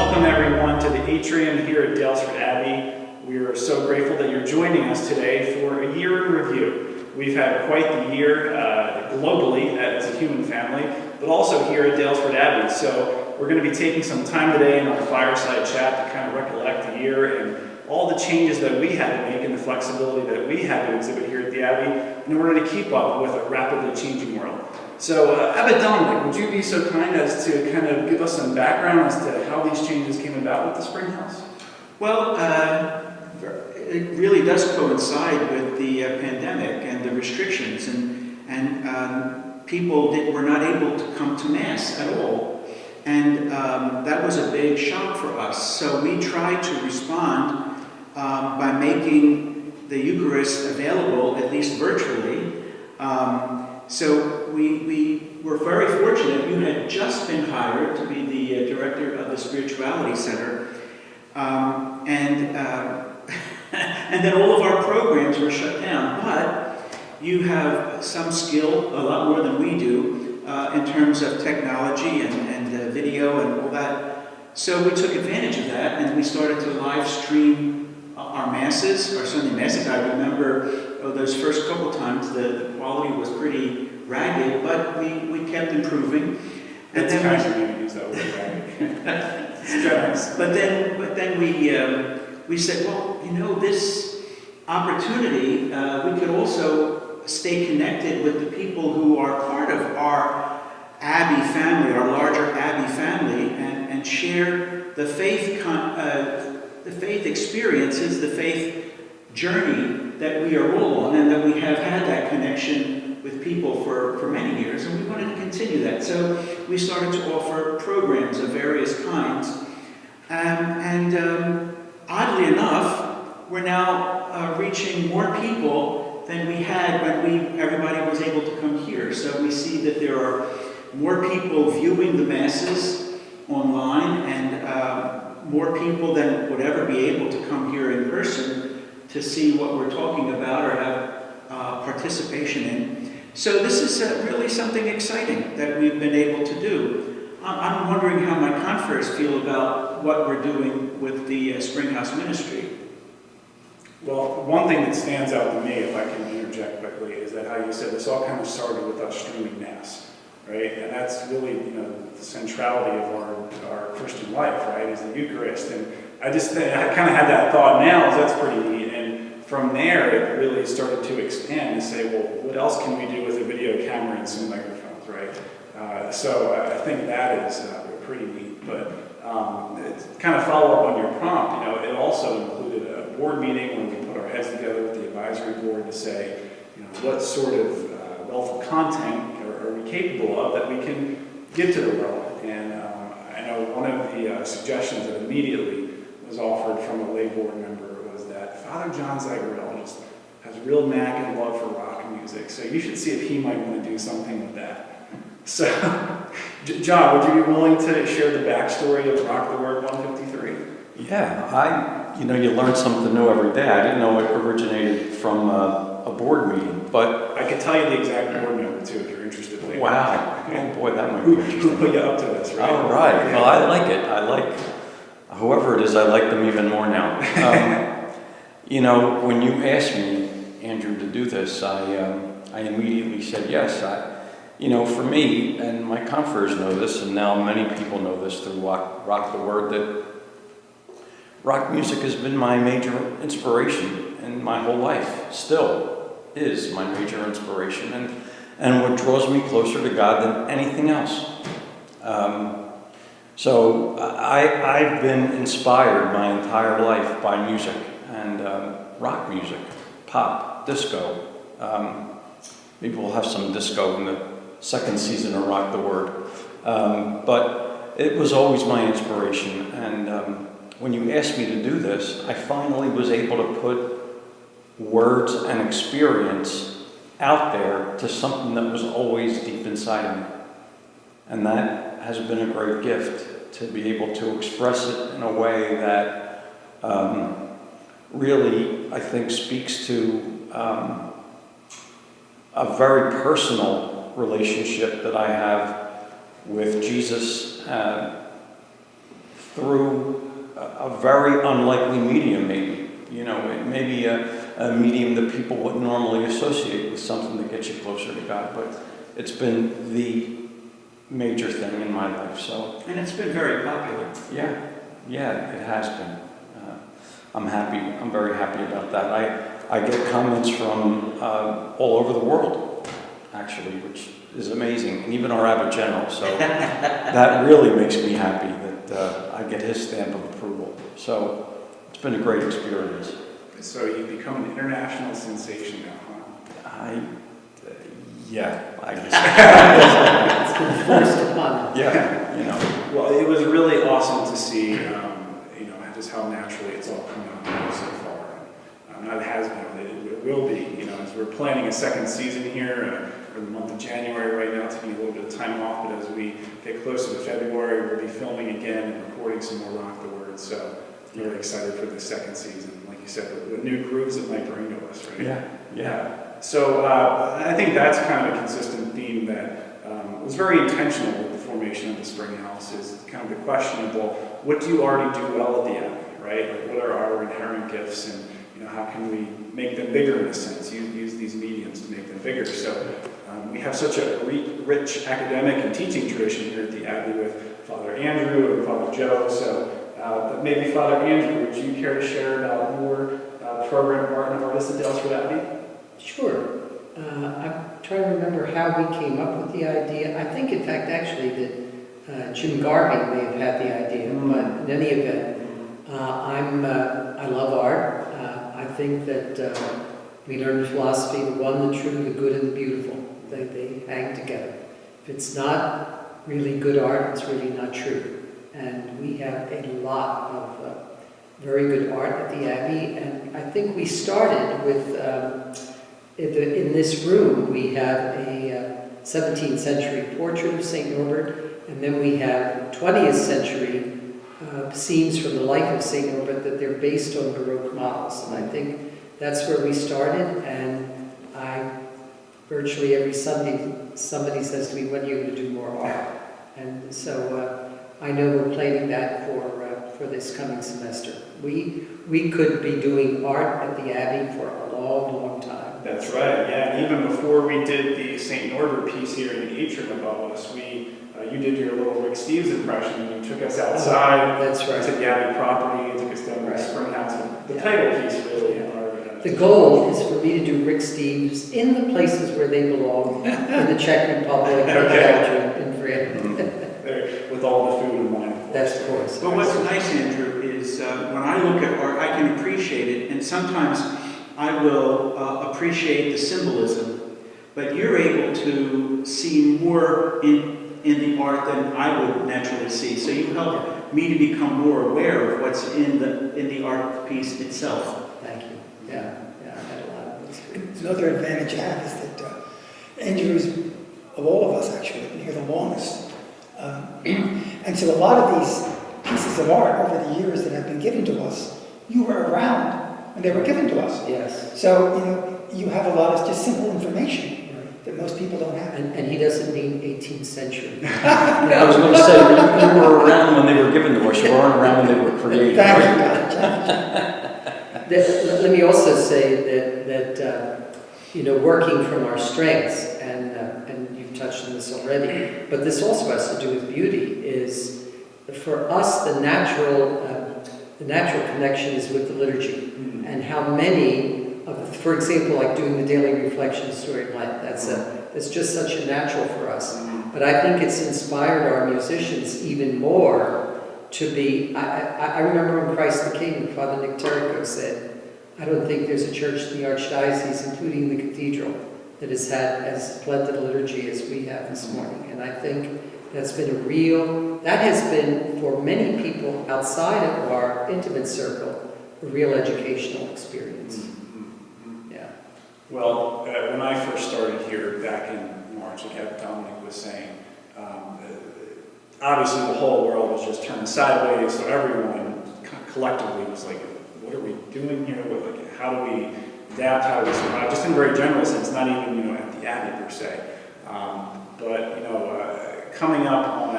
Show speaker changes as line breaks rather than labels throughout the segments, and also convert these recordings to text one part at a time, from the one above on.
Welcome everyone to the atrium here at Daylesford Abbey. We are so grateful that you're joining us today for a year in review. We've had quite the year globally as a human family, but also here at Daylesford Abbey. So we're going to be taking some time today in our Fireside chat to kind of recollect the year and all the changes that we had to make and the flexibility that we had to exhibit here at the Abbey in order to keep up with a rapidly changing world. So, Abbot Domenic, would you be so kind as to kind of give us some background as to how these changes came about with the Springhouse?
Well, it really does coincide with the pandemic and the restrictions, and people were not able to come to Mass at all, and that was a big shock for us. So we tried to respond by making the Eucharist available, at least virtually. So we were very fortunate. You had just been hired to be the director of the Spirituality Center, and then all of our programs were shut down. But you have some skill, a lot more than we do, in terms of technology and video and all that. So we took advantage of that, and we started to live stream our masses, our Sunday masses. I remember those first couple times the quality was pretty ragged, but we kept improving. And
That's kind of you to use that word, ragged.
But then we said, well, you know, this opportunity, we could also stay connected with the people who are part of our Abbey family, our larger Abbey family, and share the faith experiences, the faith journey that we are all on, and that we have had that connection with people for many years, and we wanted to continue that. So we started to offer programs of various kinds, and oddly enough, we're now reaching more people than we had when everybody was able to come here. So we see that there are more people viewing the Masses online, and more people than would ever be able to come here in person to see what we're talking about or have participation in. So this is really something exciting that we've been able to do. I'm wondering how my confreres feel about what we're doing with the Springhouse ministry.
Well, one thing that stands out to me, if I can interject quickly, is that how you said this all kind of started with us streaming Mass, right? And that's really, the centrality of our Christian life, right, is the Eucharist. And I kind of had that thought now, that's pretty neat. And from there, it really started to expand and say, well, what else can we do with a video camera and some microphones, right? So I think that is pretty neat. But to kind of follow up on your prompt, it also included a board meeting when we put our heads together with the advisory board to say, what sort of wealth of content are we capable of that we can give to the world. And I know one of the suggestions that immediately was offered from a lay board member was that Father John Zagarella just has a real knack and love for rock music, so you should see if he might want to do something with that. So, John, would you be willing to share the backstory of Rock the Word 153?
Yeah, you learn something new every day. I didn't know it originated from a board meeting, but
I could tell you the exact board member too if you're interested later.
Wow, oh boy, that might be interesting.
Who put you up to this, right?
Oh, right. Yeah. Well, I like it. I like whoever it is. I like them even more now. When you asked me, Andrew, to do this, I immediately said yes. For me, and my confreres know this, and now many people know this through Rock the Word, that rock music has been my major inspiration in my whole life. Still is my major inspiration, and what draws me closer to God than anything else. So I've been inspired my entire life by music, and rock music, pop, disco. Maybe we'll have some disco in the second season of Rock the Word. But it was always my inspiration, and when you asked me to do this, I finally was able to put words and experience out there to something that was always deep inside of me. And that has been a great gift, to be able to express it in a way that really, I think, speaks to a very personal relationship that I have with Jesus through a very unlikely medium, maybe. You know, maybe a medium that people wouldn't normally associate with something that gets you closer to God. But it's been the major thing in my life. So.
And it's been very popular.
Yeah, it has been. I'm happy. I'm very happy about that. I get comments from all over the world, actually, which is amazing, and even our Abbot General. So that really makes me happy that I get his stamp of approval. So it's been a great experience.
So you've become an international sensation now, huh?
Yeah, I guess.
It's been forced upon us.
Yeah, you know.
Well, it was really awesome to see, just how naturally it's all come out so far. Not it has been, it will be. As we're planning a second season here for the month of January right now, taking a little bit of time off, but as we get closer to February, we'll be filming again and recording some more Rock the Word. So really excited for the second season, like you said, with new grooves it might bring to us, right? Yeah. So I think that's kind of a consistent theme that was very intentional with the formation of the Springhouse, is kind of the question of, well, what do you already do well at the Abbey, right? Like, what are our inherent gifts, and how can we make them bigger in a sense, use these mediums to make them bigger? So we have such a rich academic and teaching tradition here at the Abbey with Father Andrew and Father Joe. So maybe Father Andrew, would you care to share about your program, Art and Artists at Daylesford Abbey?
Sure. I'm trying to remember how we came up with the idea. I think, in fact, actually, that Jim Garvey may have had the idea, but in any event, I love art. I think that we learn philosophy, the one, the true, the good, and the beautiful. They hang together. If it's not really good art, it's really not true. And we have a lot of very good art at the Abbey, and I think we started with, in this room, we have a 17th century portrait of St. Norbert, and then we have 20th century scenes from the life of St. Norbert that they're based on Baroque models. And I think that's where we started, and virtually every Sunday, somebody says to me, when are you going to do more art? And so I know we're planning that for this coming semester. We could be doing art at the Abbey for a long, long time.
That's right, yeah. And even before we did the St. Norbert piece here in the atrium above us, you did your little Rick Steves impression, and you took us outside.
That's right.
To the Abbey property, and took us down to the Springhouse. The title piece, really.
The goal is for me to do Rick Steves in the places where they belong, in the Czech Republic,
Okay.
in France.
With all the food and wine.
That's of course.
But what's nice, Andrew, is when I look at art, I can appreciate it, and sometimes I will appreciate the symbolism, but you're able to see more in the art than I would naturally see. So you help me to become more aware of what's in the art piece itself.
Thank you. Yeah, I had a lot of experience.
Another advantage I have is that Andrew's, of all of us actually, been here the longest. And so a lot of these pieces of art over the years that have been given to us, you were around when they were given to us.
Yes.
So, you have a lot of just simple information that most people don't have.
And he doesn't mean 18th century.
I was going to say, you were around when they were given to us. You weren't around when they were created.
Thank you.
Let me also say that working from our strengths, and you've touched on this already, but this also has to do with beauty, is for us the natural connection is with the liturgy. And how many for example, like doing the daily reflections during Lent, that's just such a natural for us. But I think it's inspired our musicians even more to be, I remember when Christ the King, Father Nicterico said, I don't think there's a church in the Archdiocese, including the cathedral, that has had as splendid a liturgy as we have this morning. And I think that's been that has been, for many people outside of our intimate circle, a real educational experience. Yeah.
Well, when I first started here back in March, like Abbot Domenic was saying, obviously the whole world was just turned sideways, so everyone kind of collectively was like, what are we doing here? How do we adapt? How do we survive? Just in a very general sense, not even, at the Abbey per se. But coming up on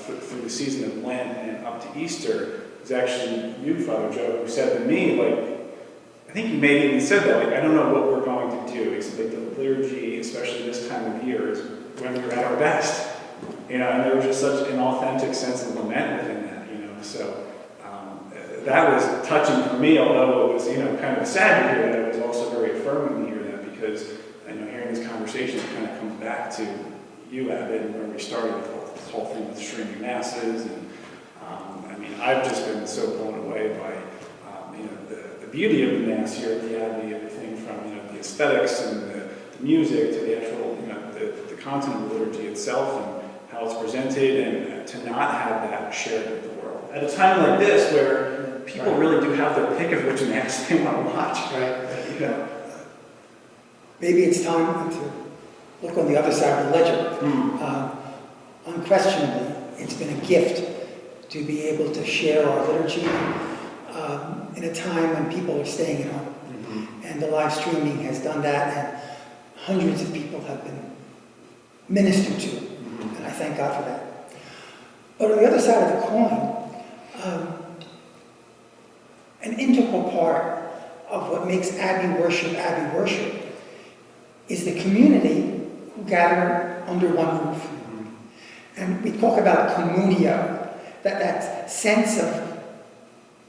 through the season of Lent and up to Easter, is actually you, Father Joe, who said to me, like, I think you may have even said that, like, I don't know what we're going to do. He said, like, the liturgy, especially this time of year, is when we're at our best. You know, and there was just such an authentic sense of lament within that, you know. So that was touching for me, although it was, you know, kind of sad to hear that. It was also very affirming to hear that, because, you know, hearing this conversation kind of comes back to you, Abbot, and where we started with this whole thing with streaming masses. And I mean, I've just been so blown away by, you know, the beauty of the Mass here at the Abbey, everything from, you know, the aesthetics and the music to the actual, you know, the content of the liturgy itself and how it's presented, and to not have that shared with the world. At a time like this where people really do have their pick of which Mass they want to watch.
Right.
You know.
Maybe it's time to look on the other side of the ledger. Unquestionably, it's been a gift to be able to share our liturgy in a time when people are staying at home. And the live streaming has done that, and hundreds of people have been ministered to, and I thank God for that. But on the other side of the coin, an integral part of what makes Abbey worship is the community who gather under one roof. And we talk about communio, that sense of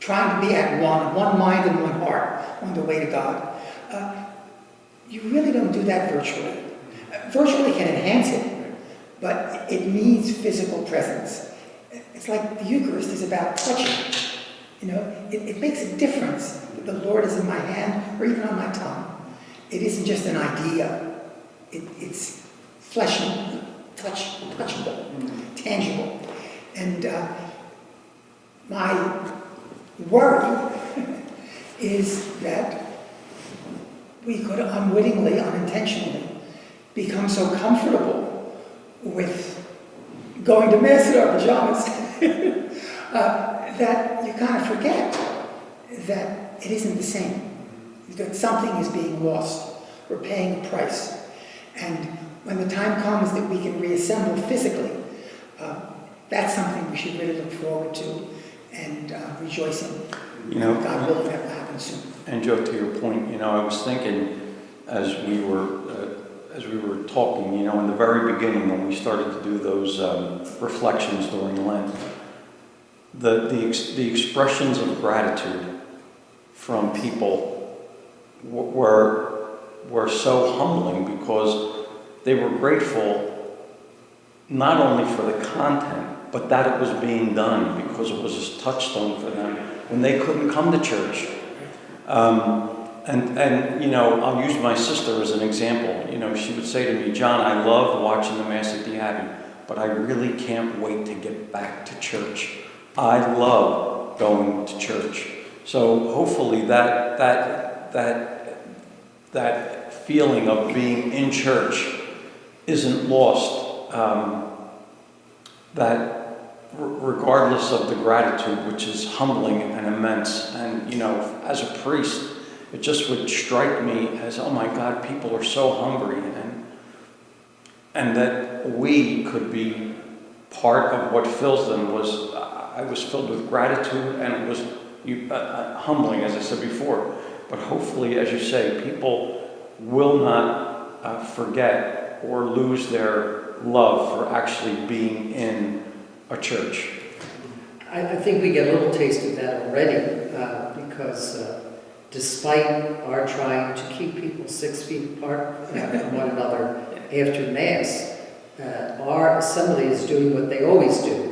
trying to be at one mind and one heart on the way to God. You really don't do that virtually. Virtually can enhance it, but it needs physical presence. It's like the Eucharist is about touching. You know, it makes a difference that the Lord is in my hand or even on my tongue. It isn't just an idea. It's fleshy, touchable, tangible. And my worry is that we could unwittingly, unintentionally, become so comfortable with going to Mass in our pajamas that you kind of forget that it isn't the same. That something is being lost. We're paying a price. And when the time comes that we can reassemble physically, that's something we should really look forward to and rejoice in.
You know,
God willing, that will happen soon.
And Joe, to your point, you know, I was thinking as we were talking, you know, in the very beginning when we started to do those reflections during Lent, the expressions of gratitude from people were so humbling, because they were grateful not only for the content, but that it was being done, because it was a touchstone for them when they couldn't come to church. And you know, I'll use my sister as an example. You know, she would say to me, John, I love watching the Mass at the Abbey, but I really can't wait to get back to church. I love going to church. So hopefully that feeling of being in church isn't lost. That regardless of the gratitude, which is humbling and immense, and you know, as a priest, it just would strike me as, oh my God, people are so hungry, and that we could be part of what fills them. I was filled with gratitude, and it was humbling, as I said before. But hopefully, as you say, people will not forget or lose their love for actually being in a church.
I think we get a little taste of that already, because despite our trying to keep people 6 feet apart from one another after Mass, our assembly is doing what they always do.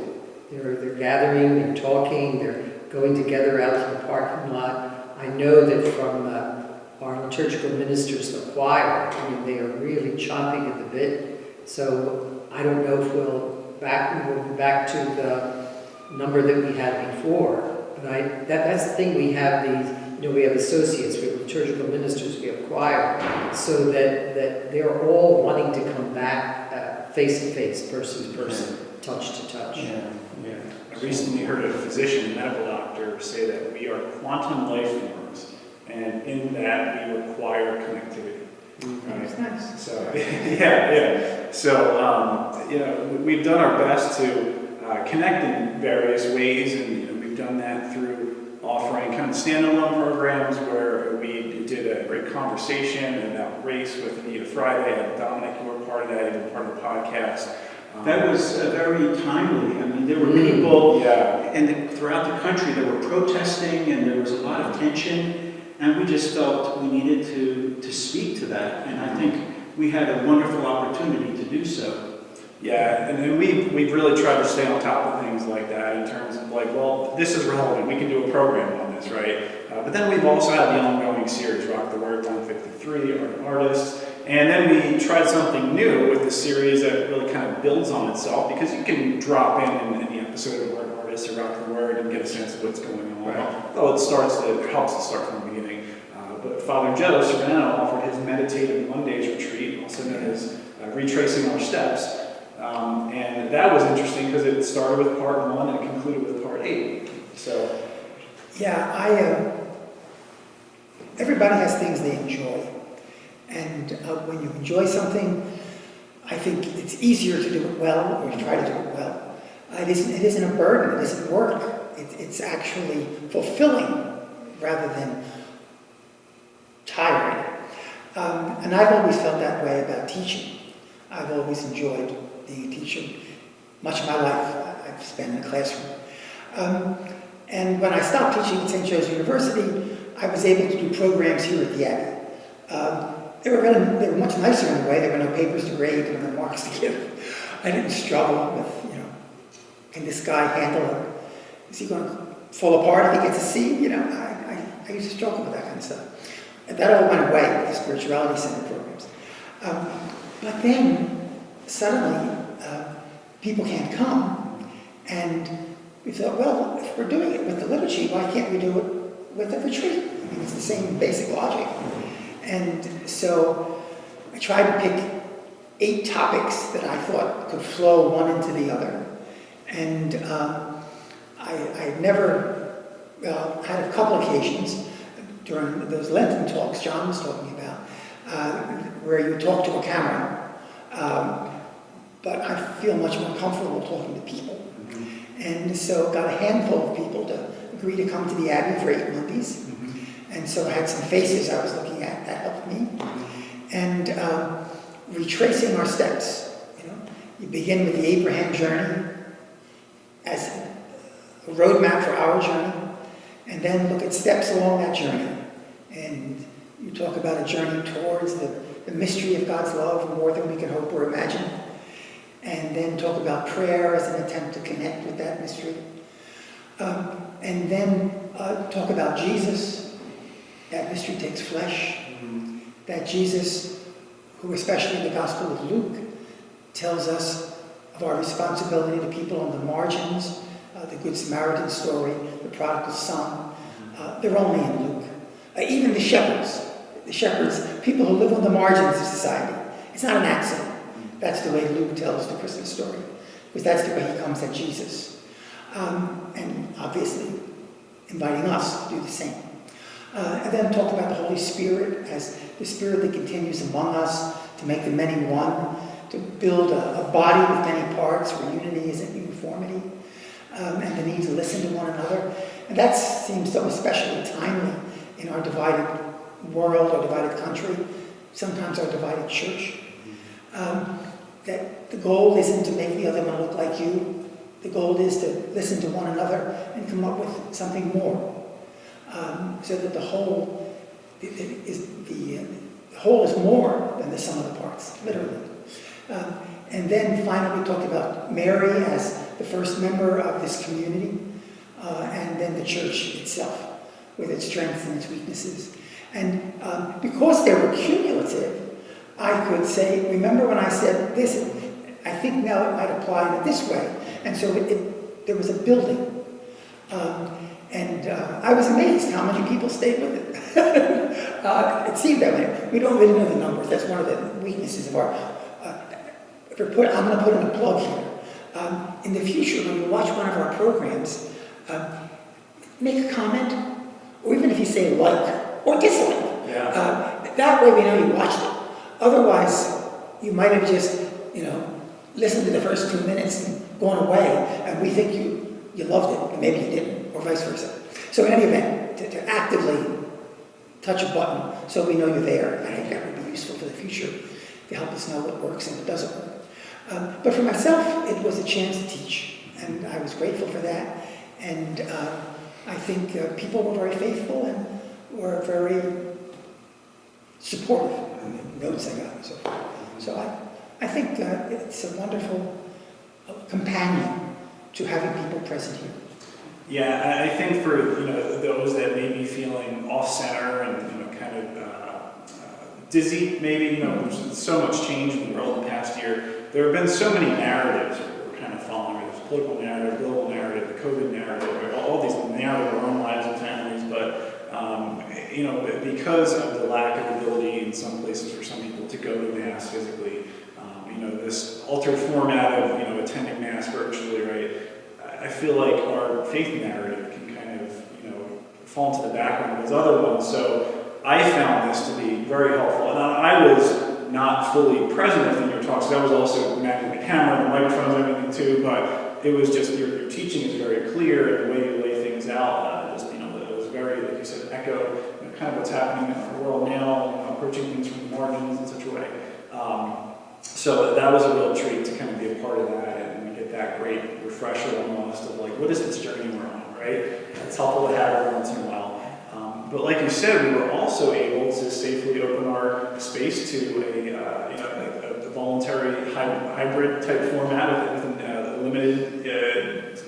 They're gathering, they're talking, they're going together out to the parking lot. I know that from our liturgical ministers, the choir, I mean, they are really chomping at the bit. So I don't know if we'll be back to the number that we had before. But that's the thing, we have these, you know, we have associates, we have liturgical ministers, we have choir, so that they're all wanting to come back face to face, person to person, touch to touch.
Yeah.
I recently heard a physician, a medical doctor, say that we are quantum life forms, and in that we require connectivity. Right?
That's nice.
So, yeah. So, you know, we've done our best to connect in various ways, and we've done that through offering kind of standalone programs where we did a great conversation about race with Anita Friday and Dominic. You were part of that, you were part of the podcast.
That was very timely. I mean, there were people
Yeah.
throughout the country that were protesting, and there was a lot of tension, and we just felt we needed to speak to that, and I think we had a wonderful opportunity to do so.
Yeah, and then we've really tried to stay on top of things like that in terms of like, well, this is relevant, we can do a program on this, right? But then we've also had the ongoing series, Rock the Word, 153, Art and Artists, and then we tried something new with the series that really kind of builds on itself, because you can drop in any episode of Art and Artists or Rock the Word and get a sense of what's going on.
Right.
Well, it helps to start from the beginning. But Father Joe Serano offered his Meditative Mondays retreat, also known as Retracing Our Steps. And that was interesting because it started with part 1 and it concluded with part 8. So,
Yeah, everybody has things they enjoy. And when you enjoy something, I think it's easier to do it well, or to try to do it well. It isn't a burden, it isn't work. It's actually fulfilling rather than tiring. And I've always felt that way about teaching. I've always enjoyed being a teacher. Much of my life I've spent in a classroom. And when I stopped teaching at St. Joe's University, I was able to do programs here at the Abbey. They were much nicer in a way. There were no papers to grade, there were no marks to give. I didn't struggle with, can this guy handle it? Is he going to fall apart if he gets a C? I used to struggle with that kind of stuff. And that all went away with the spirituality center programs. But then, suddenly, people can't come. And we thought, well, if we're doing it with the liturgy, why can't we do it with a retreat? I mean, it's the same basic logic. And so I tried to pick 8 topics that I thought could flow one into the other. And I never had a couple occasions during those Lenten talks John was talking about, where you talk to a camera. But I feel much more comfortable talking to people. Mm-hmm. And so got a handful of people to agree to come to the Abbey for 8 Mondays. Mm-hmm. And so I had some faces I was looking at that helped me. Mm-hmm. And retracing our steps. You begin with the Abraham journey as a roadmap for our journey, and then look at steps along that journey. And you talk about a journey towards the mystery of God's love more than we can hope or imagine. And then talk about prayer as an attempt to connect with that mystery. And then talk about Jesus. That mystery takes flesh. Mm-hmm. That Jesus, who especially in the Gospel of Luke, tells us of our responsibility to people on the margins, the Good Samaritan story, the prodigal son. They're only in Luke. Even the shepherds, people who live on the margins of society. It's not an accident. That's the way Luke tells the Christmas story, because that's the way he comes at Jesus. And obviously inviting us to do the same. And then talk about the Holy Spirit as the Spirit that continues among us to make the many one, to build a body with many parts where unity isn't uniformity, and the need to listen to one another. And that seems so especially timely in our divided world, our divided country, sometimes our divided church. That the goal isn't to make the other one look like you. The goal is to listen to one another and come up with something more. So that the whole is more than the sum of the parts, literally. And then finally we talked about Mary as the first member of this community, and then the church itself, with its strengths and its weaknesses. And because they were cumulative, I could say, remember when I said this, I think now it might apply in this way. And so there was a building. And I was amazed how many people stayed with it. It seemed that way. We don't really know the numbers. That's one of the weaknesses of our... I'm going to put in a plug here. In the future, when you watch one of our programs, make a comment, or even if you say like or dislike. Yeah. That way we know you watched it. Otherwise, you might have just, listened to the first 2 minutes and gone away, and we think you loved it, and maybe you didn't, or vice versa. So in any event, to actively touch a button so we know you're there, I think that would be useful for the future to help us know what works and what doesn't work. But for myself, it was a chance to teach, and I was grateful for that. And I think people were very faithful and were very supportive of the notes I got and so forth. So I think it's a wonderful companion to having people present here.
Yeah, I think for those that may be feeling off center and kind of dizzy, maybe there's so much change in the world in the past year. There have been so many narratives we're kind of following. There's political narrative, global narrative, the COVID narrative, all these narratives of our own lives and families. But because of the lack of ability in some places for some people to go to mass physically, this altered format of attending mass virtually, right? I feel like our faith narrative can kind of, fall into the background of those other ones. So I found this to be very helpful. And I was not fully present in your talks. I was also managing the camera, the microphones, and everything too. But it was just your teaching is very clear, and the way you lay things out, it was very, like you said, echo kind of what's happening in our world now, approaching things from the margins in such a way. So that was a real treat to kind of be a part of that and get that great refresher almost of like, what is this journey we're on, right? It's helpful to have every once in a while. But like you said, we were also able to safely open our space to a voluntary hybrid type format with a limited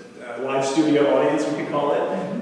live studio audience, we could call it.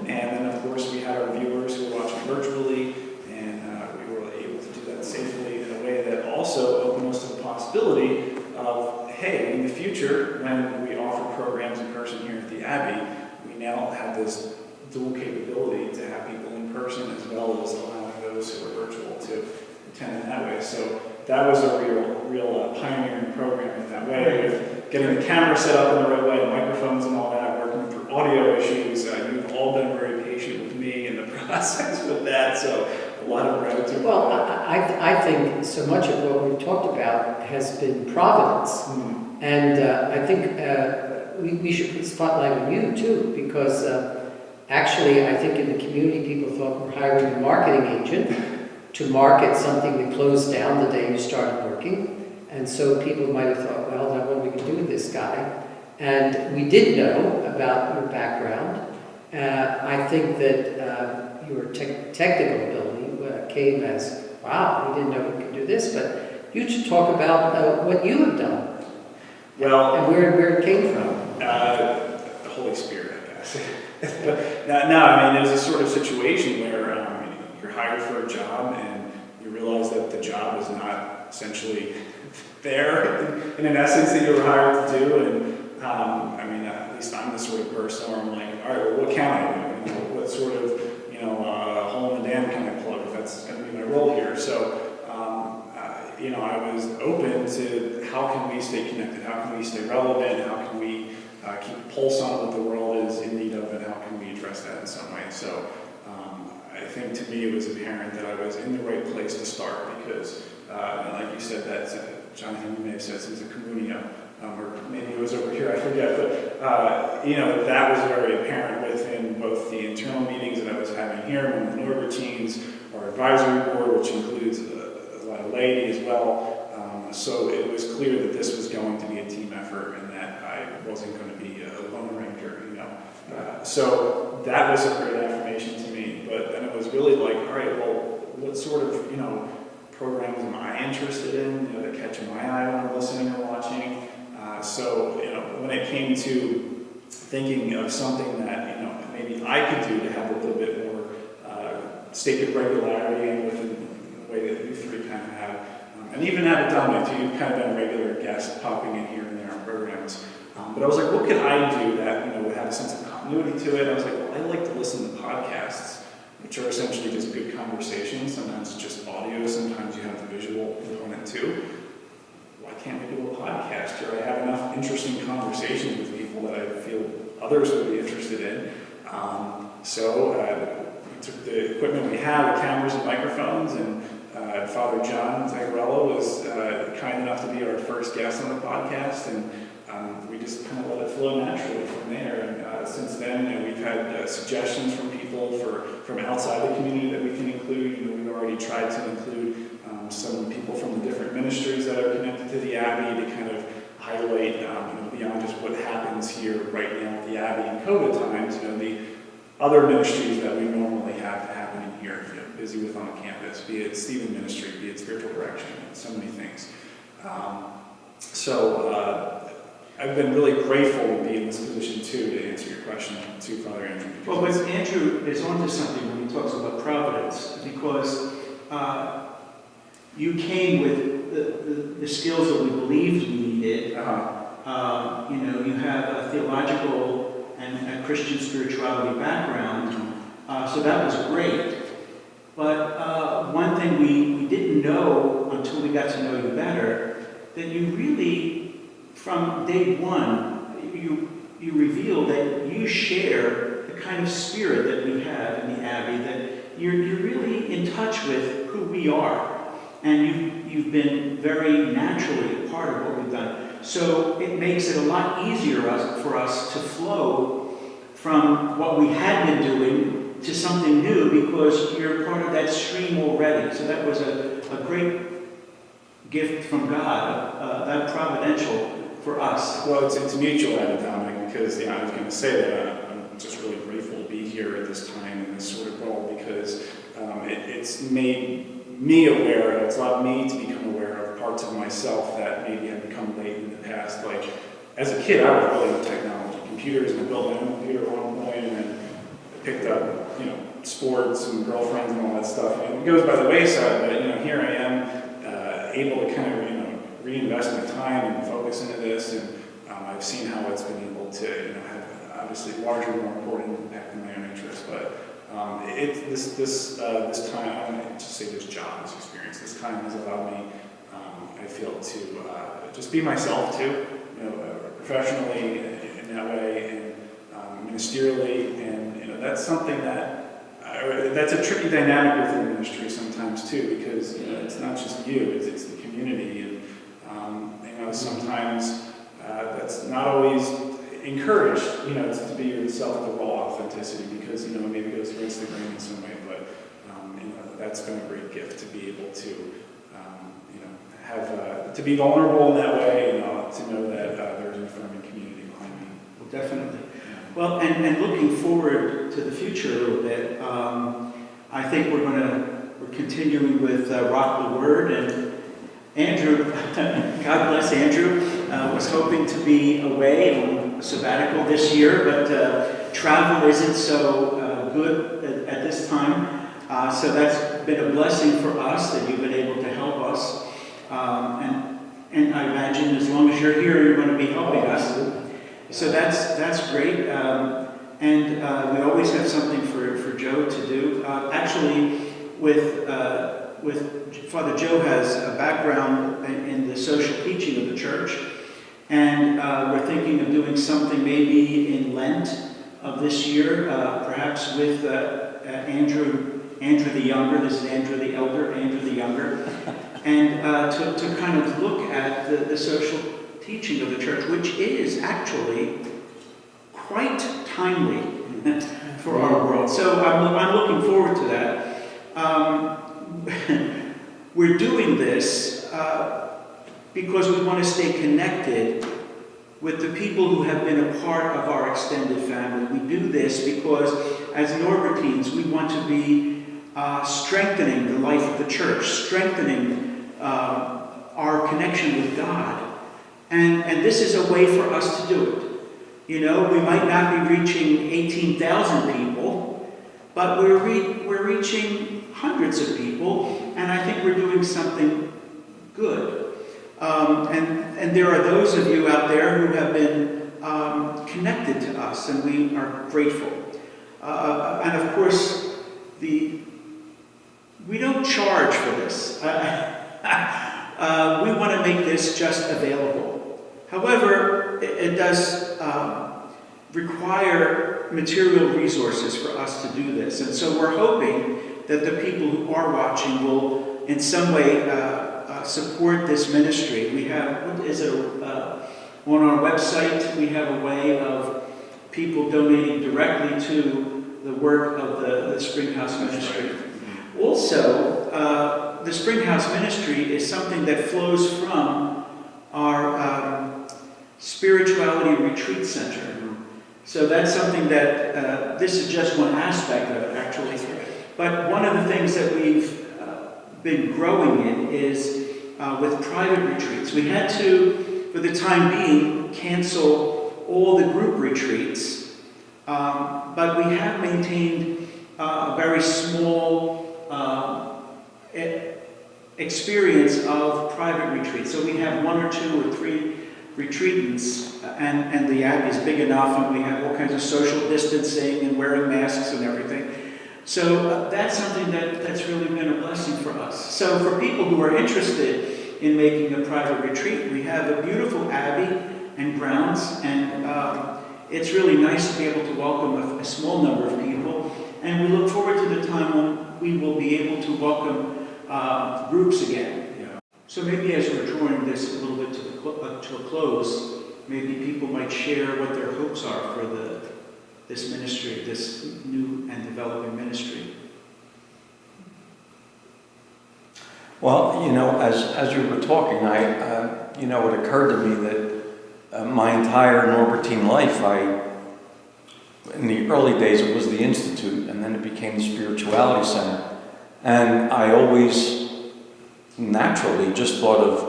And then of course we had our viewers who were watching virtually, and we were able to do that safely in a way that also opened us to the possibility of, hey, in the future, when we offer programs in person here at the Abbey, we now have this dual capability to have people in person as well as allowing those who are virtual to attend in that way. So that was a real pioneering program in that way, with getting the camera set up in the right way, microphones and all that, working through audio issues. You've all been very patient with me in the process with that, so a lot of gratitude.
Well, I think so much of what we've talked about has been providence. And I think we should put a spotlight on you too, because actually I think in the community people thought we're hiring a marketing agent to market something that closed down the day you started working. And so people might have thought, well, now what are we going to do with this guy? And we did know about your background. I think that your technical ability came as, wow, we didn't know we could do this, but you should talk about what you have done.
Well,
and where it came from.
The Holy Spirit, I guess. But no, I mean, there's a sort of situation where you're hired for a job and you realize that the job is not essentially there in an essence that you were hired to do. And I mean, at least I'm the sort of person where I'm like, all right, well, what can I do? What sort of hole in the dam can I plug if that's going to be my role here? So I was open to how can we stay connected, how can we stay relevant, how can we keep a pulse on what the world is in need of, and how can we address that in some way. So I think to me it was apparent that I was in the right place to start because, like you said, that Jonathan, you may have said since a communio, or maybe it was over here, I forget, but that was very apparent within both the internal meetings that I was having here, one of the Nord routines, our advisory board, which includes a lot of laity as well. So it was clear that this was going to be a team effort and that I wasn't going to be a lone ranger, So that was a great affirmation to me. But then it was really like, all right, well, what sort of, programs am I interested in, that catch my eye when I'm listening or watching? So when it came to thinking of something that, maybe I could do to have a little bit more stated regularity and within the way that you three kind of have, and even Abbot Domenic, you've kind of been a regular guest popping in here and there on programs. But I was like, what could I do that would have a sense of continuity to it? I was like, well, I like to listen to podcasts, which are essentially just good conversations. Sometimes it's just audio, sometimes you have the visual component too. Why can't we do a podcast here? I have enough interesting conversations with people that I feel others would be interested in. So we took the equipment we have, the cameras and microphones, and Father John Zagarella was kind enough to be our first guest on the podcast, and we just kind of let it flow naturally from there. And since then, we've had suggestions from people from outside the community that we can include. We've already tried to include some people from the different ministries that are connected to the Abbey to kind of highlight, beyond just what happens here right now at the Abbey in COVID times, the other ministries that we normally have happening here, busy with on the campus, be it Stephen ministry, be it spiritual direction, so many things. I've been really grateful to be in this position too, to answer your question to Father Andrew.
Well, but Andrew is onto something when he talks about providence, because you came with the skills that we believed we needed. You have a theological and a Christian spirituality background, so that was great. But one thing we didn't know until we got to know you better, that you really, from day one, you revealed that you share the kind of spirit that we have in the Abbey, that you're really in touch with who we are. And you've been very naturally a part of what we've done. So it makes it a lot easier for us to flow from what we had been doing to something new, because you're part of that stream already. So that was a great gift from God, that providential for us.
Well, it's mutual, Abbot Domenic, because I was going to say that I'm just really grateful to be here at this time in this sort of role, because it's made me aware, it's allowed me to become aware of parts of myself that maybe had become late in the past. Like, as a kid, I was really into technology, computers, and I built my own computer at one point, and then I picked up, sports and girlfriends and all that stuff. And it goes by the wayside, but, here I am, able to kind of, reinvest my time and focus into this, and I've seen how it's been able to, have obviously larger, more important impact in my own interests, but this time, I don't want to just say this job, this experience, this time has allowed me, I feel, to just be myself too, professionally in that way, and ministerially, and that's something that's a tricky dynamic within the ministry sometimes too, because it's not just you, it's the community, and sometimes that's not always encouraged, to be yourself, the raw authenticity, because maybe it goes against the grain in some way, but that's been a great gift to be able to have to be vulnerable in that way, and to know that there's an affirming community behind me.
Well, definitely. Well, and looking forward to the future a little bit, I think we're continuing with Rock the Word, and Andrew, God bless Andrew, was hoping to be away on a sabbatical this year, but travel isn't so good at this time. So that's been a blessing for us that you've been able to help us. And I imagine as long as you're here, you're going to be helping us. So that's great. And we always have something for Joe to do. Actually, with Father Joe has a background in the social teaching of the church, and we're thinking of doing something maybe in Lent of this year, perhaps with Andrew the Younger. This is Andrew the Elder, Andrew the Younger, and to kind of look at the social teaching of the church, which is actually quite timely for our world. So I'm looking forward to that. We're doing this because we want to stay connected with the people who have been a part of our extended family. We do this because as Norbertines, we want to be strengthening the life of the church, strengthening our connection with God. And this is a way for us to do it. We might not be reaching 18,000 people, but we're reaching hundreds of people, and I think we're doing something good. And there are those of you out there who have been connected to us, and we are grateful. And of course, we don't charge for this. We want to make this just available. However, it does require material resources for us to do this. And so we're hoping that the people who are watching will in some way support this ministry. We have, on our website, we have a way of people donating directly to the work of the Springhouse ministry. Also, the Springhouse ministry is something that flows from our spirituality retreat center. So that's something that, this is just one aspect of it, actually. But one of the things that we've been growing in is with private retreats. We had to, for the time being, cancel all the group retreats, but we have maintained a very small experience of private retreats. So we have 1 or 2 or 3 retreatants, and the Abbey is big enough, and we have all kinds of social distancing and wearing masks and everything. So that's something that's really been a blessing for us. So for people who are interested in making a private retreat, we have a beautiful Abbey and grounds, and it's really nice to be able to welcome a small number of people. And we look forward to the time when we will be able to welcome groups again.
Yeah.
So maybe as we're drawing this a little bit to a close, maybe people might share what their hopes are for this ministry, this new and developing ministry.
Well, as we were talking, it occurred to me that my entire Norbertine life, in the early days it was the Institute, and then it became the Spirituality Center. And I always naturally just thought of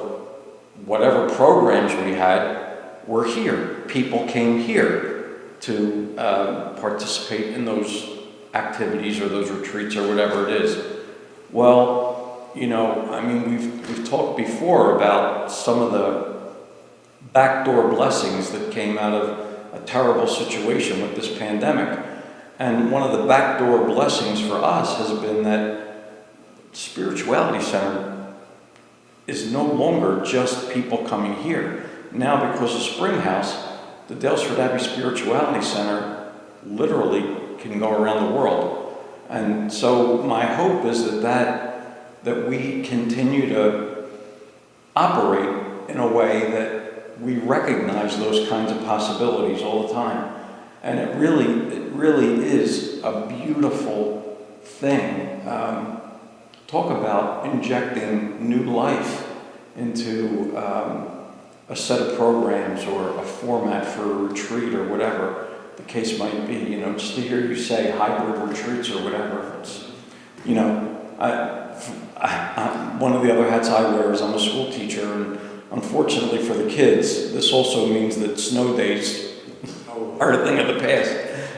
whatever programs we had were here. People came here to participate in those activities or those retreats or whatever it is. Well, we've talked before about some of the backdoor blessings that came out of a terrible situation with this pandemic. And one of the backdoor blessings for us has been that Spirituality Center is no longer just people coming here. Now, because of Springhouse, the Daylesford Abbey Spirituality Center literally can go around the world. And so my hope is that we continue to operate in a way that we recognize those kinds of possibilities all the time. And it really is a beautiful thing. Talk about injecting new life into a set of programs or a format for a retreat or whatever the case might be. Just to hear you say hybrid retreats or whatever. It's, one of the other hats I wear is I'm a school teacher, and unfortunately for the kids, this also means that snow days are a thing of the past,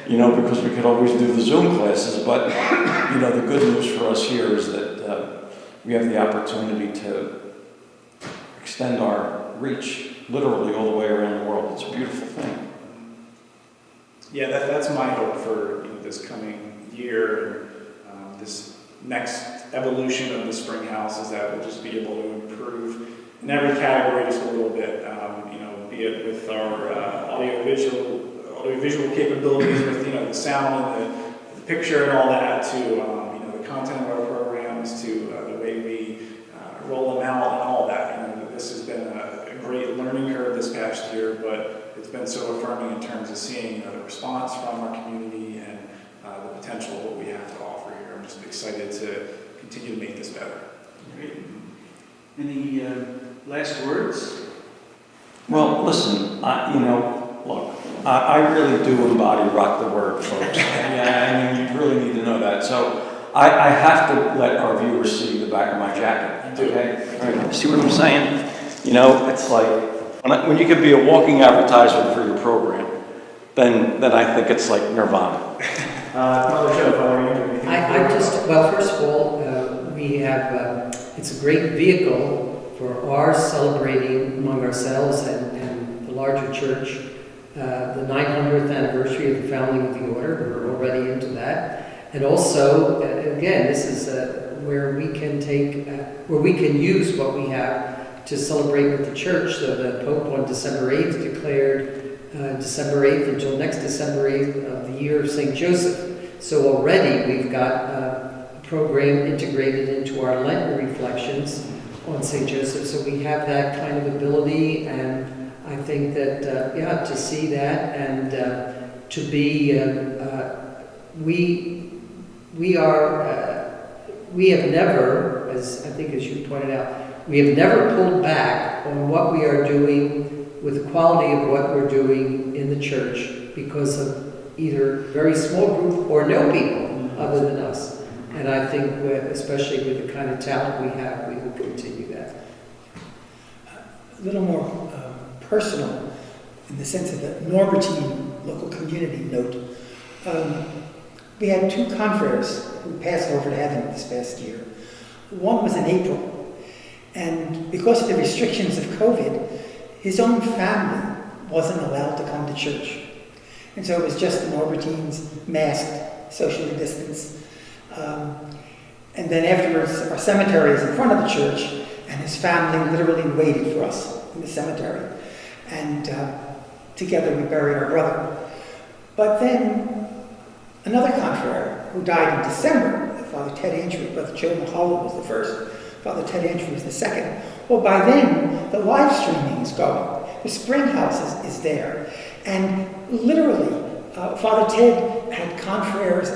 because we could always do the Zoom classes, but, the good news for us here is that we have the opportunity to extend our reach literally all the way around the world. It's a beautiful thing.
Yeah, that's my hope for this coming year, and this next evolution of the Springhouse is that we'll just be able to improve in every category just a little bit, be it with our audiovisual capabilities, with the sound and the picture and all that, to the content of our programs, to the way we roll them out and all that. This has been a great learning curve this past year, but it's been so affirming in terms of seeing the response from our community and the potential of what we have to offer here. I'm just excited to continue to make this better.
Great. Any last words?
Well, listen, look, I really do embody rock the word, folks. Yeah, you really need to know that. So I have to let our viewers see the back of my jacket. Okay? All right. See what I'm saying? It's like, when you can be a walking advertisement for your program, then I think it's like Nirvana.
Well, first of all, we have, it's a great vehicle for our celebrating among ourselves and the larger church, the 900th anniversary of the founding of the order. We're already into that. And also, again, this is where we can use what we have to celebrate with the church. So the Pope on December 8th declared December 8th until next December 8th of the year of St. Joseph. So already we've got a program integrated into our Lenten reflections on St. Joseph, so we have that kind of ability, and I think that, yeah, to see that and to be, we have never, as I think as you pointed out, we have never pulled back on what we are doing with the quality of what we're doing in the church because of either very small group or no people other than us. And I think, especially with the kind of talent we have, we will continue that.
A little more personal in the sense of the Norbertine local community note. We had 2 confreres who passed over to heaven this past year. One was in April, and because of the restrictions of COVID, his own family wasn't allowed to come to church. And so it was just the Norbertines, masked, socially distanced. And then afterwards, our cemetery is in front of the church, and his family literally waited for us in the cemetery. And together we buried our brother. But then another confrere who died in December, Father Ted Andrew, Brother Joe Mahalo was the first, Father Ted Andrew was the second. Well, by then, the live streaming is going. The Springhouse is there. And literally, Father Ted had confreres.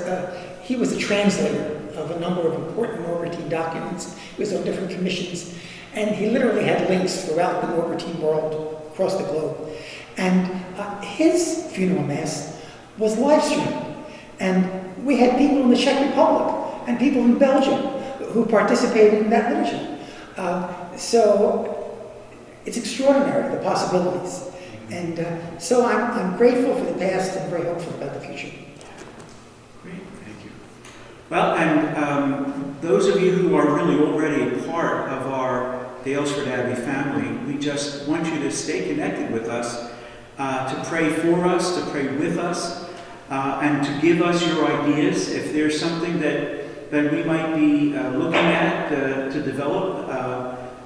He was a translator of a number of important Norbertine documents. He was on different commissions. And he literally had links throughout the Norbertine world, across the globe. And his funeral mass was live streamed. And we had people in the Czech Republic and people in Belgium who participated in that liturgy. So it's extraordinary, the possibilities. And so I'm grateful for the past and very hopeful about the future.
Great, thank you. Well, and those of you who are really already a part of our Daylesford Abbey family, we just want you to stay connected with us, to pray for us, to pray with us, and to give us your ideas. If there's something that we might be looking at to develop,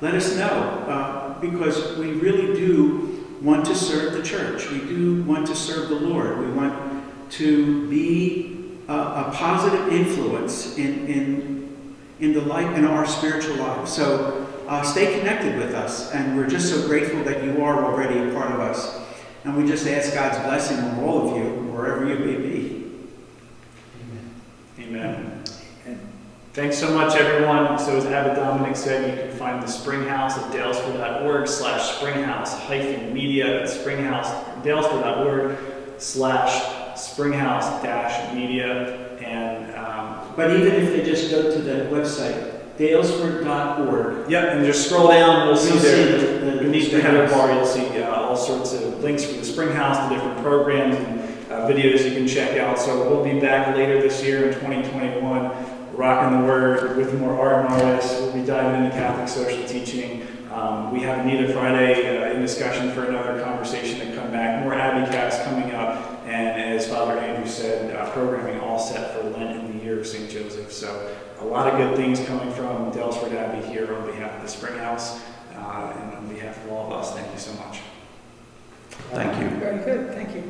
let us know, because we really do want to serve the church. We do want to serve the Lord. We want to be a positive influence in the life, in our spiritual lives. So stay connected with us, and we're just so grateful that you are already a part of us. And we just ask God's blessing on all of you, wherever you may be.
Amen. Thanks so much, everyone. So as Abbot Domenic said, you can find the Springhouse at daylesford.org/springhouse-media. That's daylesford.org/springhouse-media. And
But even if they just go to the website, daylesford.org.
Yep, and just scroll down, we'll see
You'll
there,
see the
beneath the header bar, you'll see all sorts of links for the Springhouse, the different programs and videos you can check out. So we'll be back later this year in 2021, rocking the word with more art and artists. We'll be diving into Catholic social teaching. We have Anita Friday in discussion for another conversation to come back. More Abbey Cast coming up. And as Father Andrew said, programming all set for Lent in the year of St. Joseph. So a lot of good things coming from Daylesford Abbey here on behalf of the Springhouse and on behalf of all of us. Thank you so much.
Thank you.
Very good. Thank you.